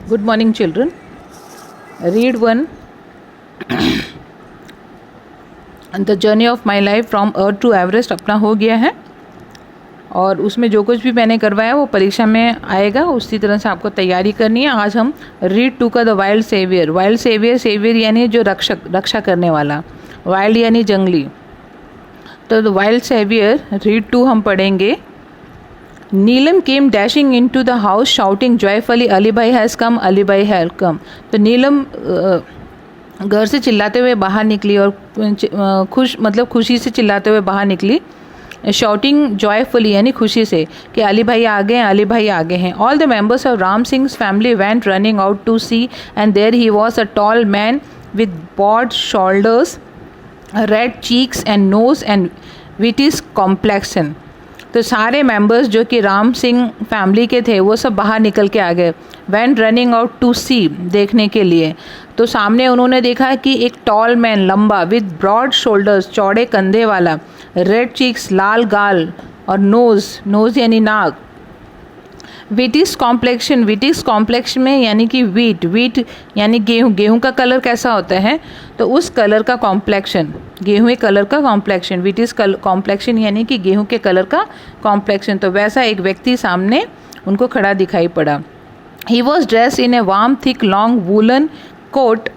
Good morning children. Read one. The journey of my life from Earth to Everest अपना हो गया है और उसमें जो कुछ भी मैंने करवाया वो परीक्षा में आएगा, उसी तरह से आपको तैयारी करनी है। आज हम रीड टू का the wild saviour. Wild saviour, saviour यानी जो रक्षा करने वाला, वाइल्ड यानी जंगली। तो the wild saviour read two हम पढ़ेंगे। Neelam came dashing into the house shouting joyfully Ali bhai has come, Ali bhai has कम। तो नीलम घर से चिल्लाते हुए बाहर निकली और खुशी से चिल्लाते हुए बाहर निकली। शाउटिंग जॉयफुली यानी खुशी से कि अली भाई आ गए हैं, अली भाई आ गए हैं। All the members of Ram Singh's family went running out to see and there he was a tall man with broad shoulders, red cheeks and nose and whitish complexion. तो सारे मेंबर्स जो कि राम सिंह फैमिली के थे वो सब बाहर निकल के आ गए। वेंट रनिंग आउट टू सी, देखने के लिए। तो सामने उन्होंने देखा कि एक टॉल मैन, लंबा, विद ब्रॉड शोल्डर्स, चौड़े कंधे वाला, रेड चीक्स, लाल गाल, और नोज यानी नाक। विटिश कॉम्प्लेक्शन में यानी कि वीट यानी गेहूं का कलर कैसा होता है, तो उस कलर का कॉम्प्लेक्शन, गेहूं कलर का कॉम्प्लेक्शन। विटिश कॉम्प्लेक्शन यानी कि गेहूं के कलर का कॉम्प्लेक्शन। तो वैसा एक व्यक्ति सामने उनको खड़ा दिखाई पड़ा। He was dress in a warm thick long woollen coat,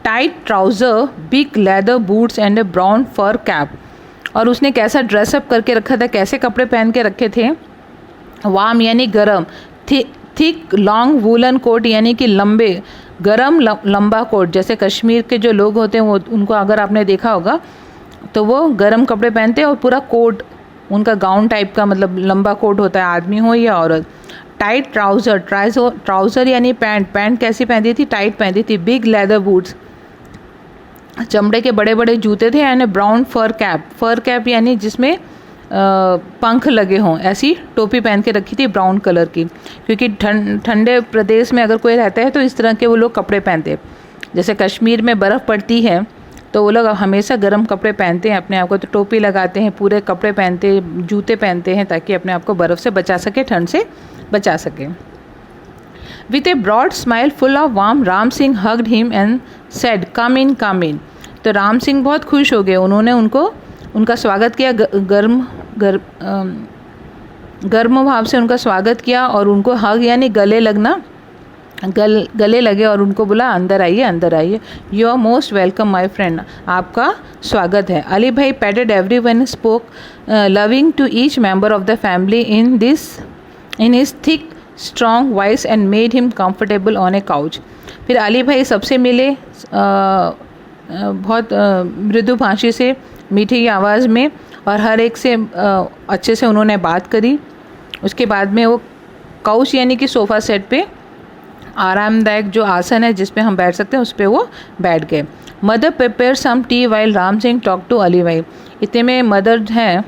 tight trouser, big leather boots and a brown fur cap. और उसने कैसा ड्रेसअप करके रखा था, कैसे कपड़े पहन के रखे थे। वार्म यानी गरम, थिक लॉन्ग वूलन कोट यानी कि लंबे गरम लंबा कोट। जैसे कश्मीर के जो लोग होते हैं वो, उनको अगर आपने देखा होगा तो वो गरम कपड़े पहनते हैं और पूरा कोट उनका गाउन टाइप का, मतलब लंबा कोट होता है, आदमी हो या औरत। टाइट ट्राउज़र यानी पैंट कैसी पहनती थी, टाइट पहनती थी। बिग लेदर बूट्स, चमड़े के बड़े बड़े जूते थे। एंड ब्राउन फर कैप यानी जिसमें पंख लगे हों, ऐसी टोपी पहन के रखी थी ब्राउन कलर की। क्योंकि ठंडे प्रदेश में अगर कोई रहता है तो इस तरह के वो लोग कपड़े पहनते। जैसे कश्मीर में बर्फ़ पड़ती है तो वो लोग हमेशा गर्म कपड़े पहनते हैं अपने आप को, तो टोपी लगाते हैं, पूरे कपड़े पहनते, जूते पहनते हैं ताकि अपने आप को बर्फ़ से बचा सके, ठंड से बचा सके। With a broad smile full of warm, Ram Singh hugged him and said come in. तो राम सिंह बहुत खुश हो गए, उन्होंने उनका स्वागत किया, गर्म भाव से उनका स्वागत किया और उनको हग यानी गले लगना, गले लगे और उनको बोला अंदर आइए। You are most welcome my friend, आपका स्वागत है। Ali bhai patted everyone, spoke loving to each member of the family in his thick strong voice and made him comfortable on a couch. फिर अली भाई सबसे मिले बहुत मृदु भाषी से, मीठी आवाज़ में, और हर एक से अच्छे से उन्होंने बात करी। उसके बाद में वो काउच यानी कि सोफ़ा सेट पे, आरामदायक जो आसन है जिस पे हम बैठ सकते हैं, उस पे वो बैठ गए। Mother prepare some tea while Ram Singh talk to Ali bhai. इतने में मदर हैं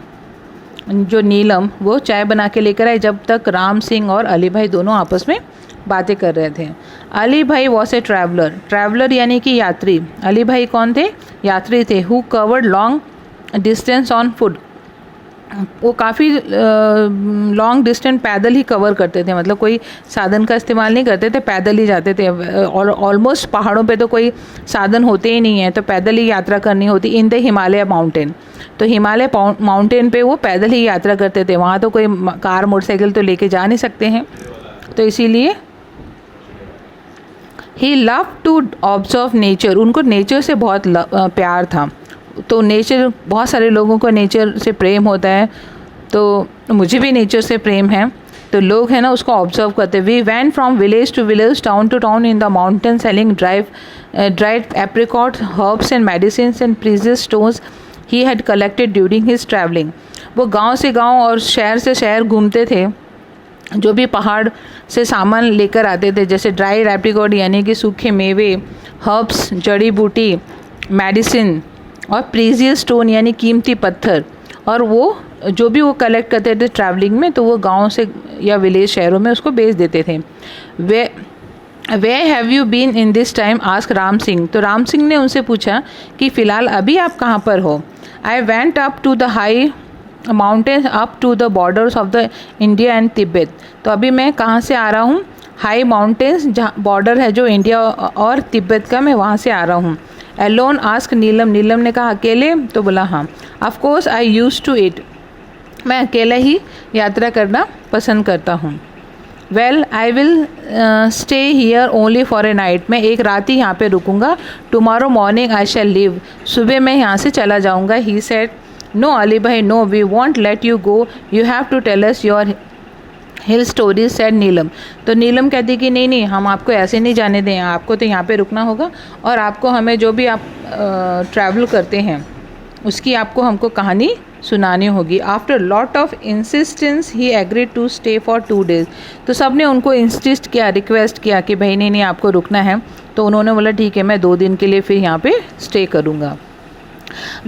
जो नीलम, वो चाय बना के लेकर आए जब तक राम सिंह और अली भाई दोनों आपस में बातें कर रहे थे। अली भाई वॉज ए ट्रैवलर यानी कि यात्री। अली भाई कौन थे, यात्री थे। Who covered long distance on foot, वो काफ़ी लॉन्ग डिस्टेंस पैदल ही कवर करते थे, मतलब कोई साधन का इस्तेमाल नहीं करते थे, पैदल ही जाते थे। और ऑलमोस्ट पहाड़ों पे तो कोई साधन होते ही नहीं है, तो पैदल ही यात्रा करनी होती। इन द हिमालय माउंटेन, तो हिमालय माउंटेन पे वो पैदल ही यात्रा करते थे। वहाँ तो कोई कार मोटरसाइकिल तो लेके जा नहीं सकते हैं, तो इसीलिए ही लव टू ऑब्जर्व नेचर, उनको नेचर से बहुत प्यार था। तो नेचर, बहुत सारे लोगों को नेचर से प्रेम होता है, तो मुझे भी नेचर से प्रेम है। तो लोग हैं ना उसको ऑब्जर्व करते। We went from village to village, town to town in the mountain, selling dried apricot, herbs and medicine and precious stones he had collected during his travelling. वो गांव से गांव और शहर से शहर घूमते थे, जो भी पहाड़ से सामान लेकर आते थे, जैसे ड्राई एप्रिकॉट यानी कि सूखे मेवे, हर्ब्स जड़ी बूटी, मेडिसिन, और प्रीशियस स्टोन यानी कीमती पत्थर। और वो जो भी वो कलेक्ट करते थे ट्रैवलिंग में, तो वो गांव से या विलेज शहरों में उसको बेच देते थे। Where have you been in this time, ask Ram Singh. तो राम सिंह ने उनसे पूछा कि फ़िलहाल अभी आप कहाँ पर हो। I went up to the high mountains up to the borders of the India and Tibet. तो अभी मैं कहाँ से आ रहा हूँ, हाई माउंटेन्स जहाँ बॉर्डर है जो इंडिया और तिब्बत का, मैं वहाँ से आ रहा हूँ। एलोन आस्क नीलम, नीलम ने कहा अकेले? तो बोला हाँ। Of course I use to it, मैं अकेला ही यात्रा करना पसंद करता हूँ। Well I will stay here only for a night, मैं एक रात ही यहाँ पे रुकूंगा। Tomorrow morning I shall leave, सुबह मैं यहाँ से चला जाऊँगा। He said no Ali bhai no, we won't let you go, you have to tell us your hill stories said Neelam. तो नीलम कहती कि नहीं नहीं, हम आपको ऐसे नहीं जाने दें, आपको तो यहाँ पे रुकना होगा और आपको हमें जो भी आप ट्रैवल करते हैं उसकी आपको हमको कहानी सुनानी होगी। After lot of insistence he agreed to stay for 2 days, तो सब ने उनको इंसिस्ट किया, रिक्वेस्ट किया कि भाई नहीं नहीं आपको रुकना है। तो उन्होंने बोला ठीक है, मैं 2 दिन के लिए फिर यहाँ पे स्टे करूँगा।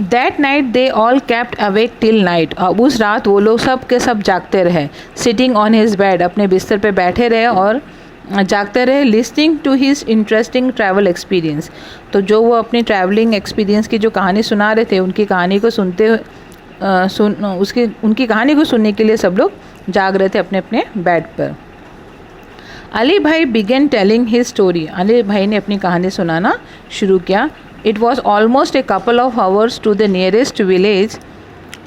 That night they all kept awake till night, अब उस रात वो लोग सब के सब जागते रहे। सिटिंग ऑन हिज बेड, अपने बिस्तर पे बैठे रहे और जागते रहे। Listening to his interesting travel experience, तो जो वो अपनी ट्रैवलिंग एक्सपीरियंस की जो कहानी सुना रहे थे, उनकी कहानी को उनकी कहानी को सुनने के लिए सब लोग जाग रहे थे अपने अपने बेड पर। Ali bhai began telling his story, Ali भाई ने अपनी कहानी सुनाना शुरू किया। It was almost a couple of hours to the nearest village,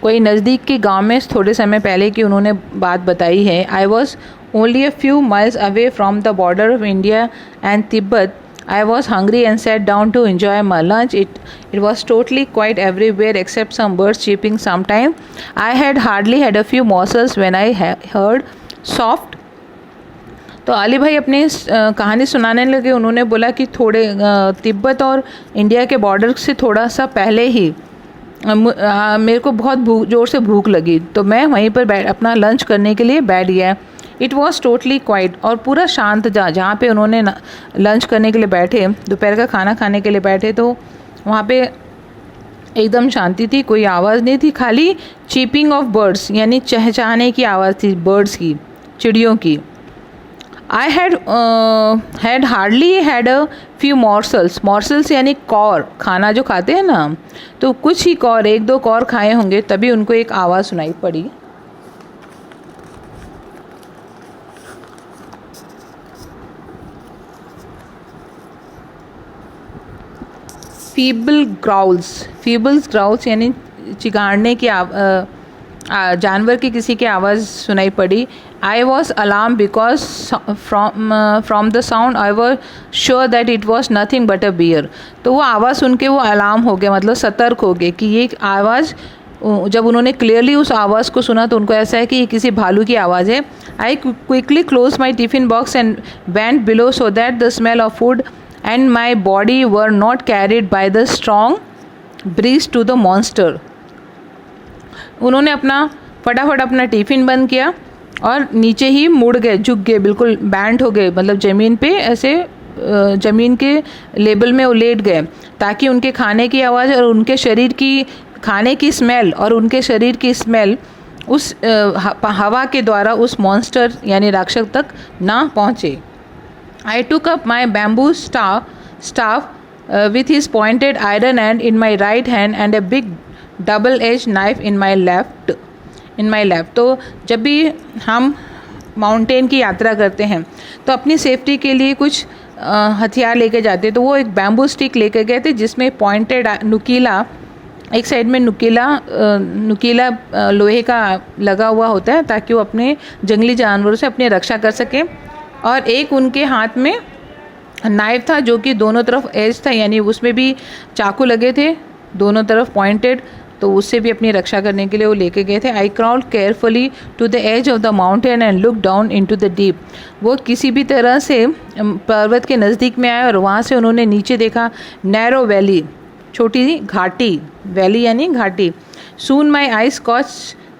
कोई नज़दीक के गांव में थोड़े समय पहले की उन्होंने बात बताई है। I was only a few miles away from the border of India and Tibet, I was hungry and sat down to enjoy my lunch. It was totally quiet everywhere except some birds chirping sometime. I had hardly had a few morsels when I heard soft. तो अली भाई अपनी कहानी सुनाने लगे। उन्होंने बोला कि थोड़े तिब्बत और इंडिया के बॉर्डर से थोड़ा सा पहले ही मेरे को बहुत ज़ोर से भूख लगी, तो मैं वहीं पर अपना लंच करने के लिए बैठ गया। इट वॉज टोटली क्वाइट, और पूरा शांत जहाँ पे उन्होंने लंच करने के लिए बैठे, दोपहर का खाना खाने के लिए बैठे, तो वहाँ पे एकदम शांति थी, कोई आवाज़ नहीं थी, खाली चीपिंग ऑफ बर्ड्स यानी चहचहाने की आवाज़ थी बर्ड्स की, चिड़ियों की। I had hardly had a few morsels, morsels यानी कौर, खाना जो खाते हैं ना, तो कुछ ही कौर, 1-2 कौर खाए होंगे, तभी उनको एक आवाज़ सुनाई पड़ी। फीबल ग्राउल्स यानी चिगाड़ने की जानवर की किसी की आवाज़ सुनाई पड़ी। I was alarm because from the sound I was sure that it was nothing but a bear, तो वो आवाज़ सुन के वो अलार्म हो गया, मतलब सतर्क हो गए कि ये आवाज़, जब उन्होंने क्लियरली उस आवाज़ को सुना तो उनको ऐसा है कि ये किसी भालू की आवाज़ है। I quickly close my tiffin box and went below so that the smell of food and my body were not carried by the strong breeze to the monster. उन्होंने फटाफट अपना टिफ़िन बंद किया और नीचे ही मुड़ गए, झुक गए, बिल्कुल बैंड हो गए, मतलब ज़मीन पे ऐसे ज़मीन के लेवल में उलेट गए, ताकि उनके खाने की आवाज़ और उनके शरीर की खाने की स्मेल और उनके शरीर की स्मेल उस हवा के द्वारा उस मॉन्स्टर यानी राक्षस तक ना पहुँचे। I took up my bamboo staff with his pointed iron end in my right hand and a big double-edged knife in my left. तो जब भी हम माउंटेन की यात्रा करते हैं तो अपनी सेफ्टी के लिए कुछ हथियार लेके जाते हैं, तो वो एक बैम्बू स्टिक लेके गए थे जिसमें पॉइंटेड नुकीला, एक साइड में नुकीला लोहे का लगा हुआ होता है ताकि वो अपने जंगली जानवरों से अपनी रक्षा कर सकें, और एक उनके हाथ में नाइफ था जो कि दोनों तरफ एज था, यानी उसमें भी चाकू लगे थे दोनों तरफ पॉइंटेड, तो उससे भी अपनी रक्षा करने के लिए वो लेके गए थे। I crawled carefully to the edge of the mountain and look down into the deep, वो किसी भी तरह से पर्वत के नज़दीक में आए और वहाँ से उन्होंने नीचे देखा। नैरो वैली, छोटी घाटी, वैली यानी घाटी। Soon my eyes caught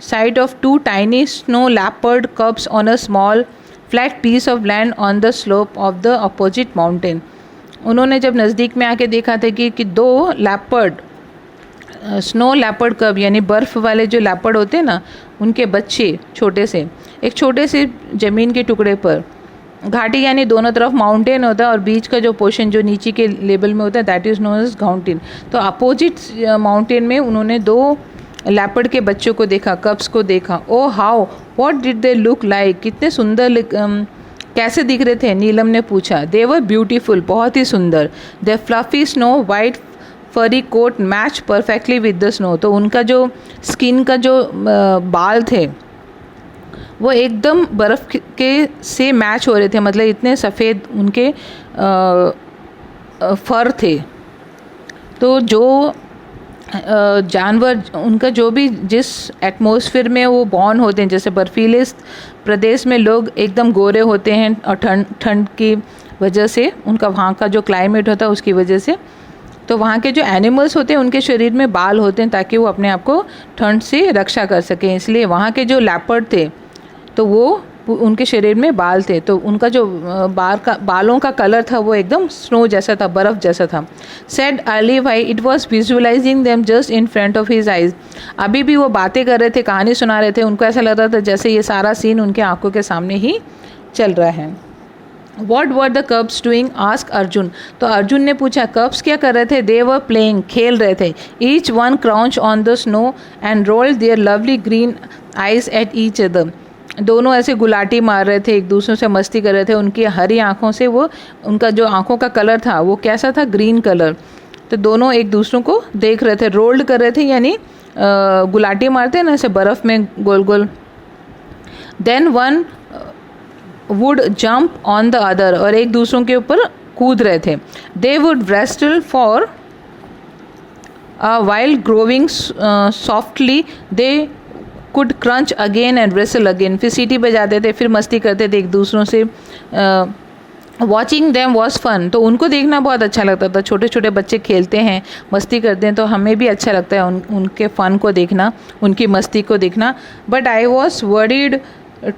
sight of 2 tiny snow leopard cubs on a small flat piece of land on the slope of the opposite mountain. उन्होंने जब नज़दीक में आके देखा था कि 2 लैपर्ड, स्नो लैपर्ड कब यानी बर्फ़ वाले जो लैपर्ड होते हैं ना, उनके बच्चे छोटे से एक छोटे से ज़मीन के टुकड़े पर, घाटी यानी दोनों तरफ माउंटेन होता है और बीच का जो पोर्शन जो नीचे के लेवल में होता है that is known as mountain. तो अपोजिट माउंटेन में उन्होंने 2 लैपर्ड के बच्चों को देखा, कब्स को देखा। Oh how what did they look like, कितने सुंदर कैसे दिख रहे थे? नीलम ने पूछा। दे वर ब्यूटीफुल, बहुत ही सुंदर। They fluffy snow white furry coat match perfectly with the snow. तो उनका जो स्किन का जो बाल थे वो एकदम बर्फ़ के से मैच हो रहे थे, मतलब इतने सफ़ेद उनके फर थे। तो जो जानवर उनका जो भी जिस एटमॉस्फेयर में वो बॉर्न होते हैं, जैसे बर्फीले प्रदेश में लोग एकदम गोरे होते हैं और ठंड की वजह से, उनका वहाँ का जो क्लाइमेट होता है उसकी वजह से, तो वहाँ के जो एनिमल्स होते हैं उनके शरीर में बाल होते हैं ताकि वो अपने आप को ठंड से रक्षा कर सकें। इसलिए वहाँ के जो लेपर्ड थे तो वो उनके शरीर में बाल थे, तो उनका जो बालों का कलर था वो एकदम स्नो जैसा था, बर्फ़ जैसा था। सेड अर्ली भाई it was visualising them just in front of his eyes. अभी भी वो बातें कर रहे थे, कहानी सुना रहे थे, उनको ऐसा लग रहा था जैसे ये सारा सीन उनके आंखों के सामने ही चल रहा है। What were the कब्स doing? Ask Arjun. तो अर्जुन ने पूछा कब्स क्या कर रहे थे? दे वर प्लेइंग, खेल रहे थे। Each one crouch on the snow and rolled their lovely green eyes at each other. दोनों ऐसे गुलाटी मार रहे थे, एक दूसरे से मस्ती कर रहे थे। उनकी हरी आँखों से वो, उनका जो आँखों का कलर था वो कैसा था? Green colour. तो दोनों एक दूसरों को देख रहे थे, रोल्ड कर रहे थे, यानी गुलाटी मारते हैं ना ऐसे बर्फ़ में गोल गोल। Then one would jump on the other, और एक दूसरों के ऊपर कूद रहे थे। They would wrestle for while growling softly they could crunch again and wrestle again. फिर सीटी बजाते थे, फिर मस्ती करते थे एक दूसरों से। वॉचिंग देम वॉज फन, तो उनको देखना बहुत अच्छा लगता था। छोटे छोटे बच्चे खेलते हैं, मस्ती करते हैं, तो हमें भी अच्छा लगता है उनके फ़न को देखना, उनकी मस्ती को देखना। But I was worried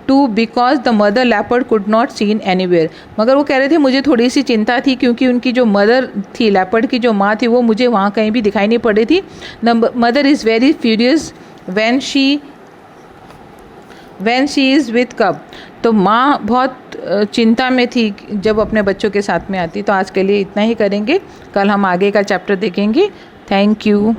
too because the mother leopard could not seen anywhere. मगर वो कह रहे थे मुझे थोड़ी सी चिंता थी क्योंकि उनकी जो मदर थी, लेपर्ड की जो माँ थी, वो मुझे वहाँ कहीं भी दिखाई नहीं पड़ रही थी। The mother is very furious when she is with कब। तो माँ बहुत चिंता में थी जब अपने बच्चों के साथ में आती। तो आज के लिए इतना ही करेंगे, कल हम आगे का चैप्टर देखेंगे। Thank you.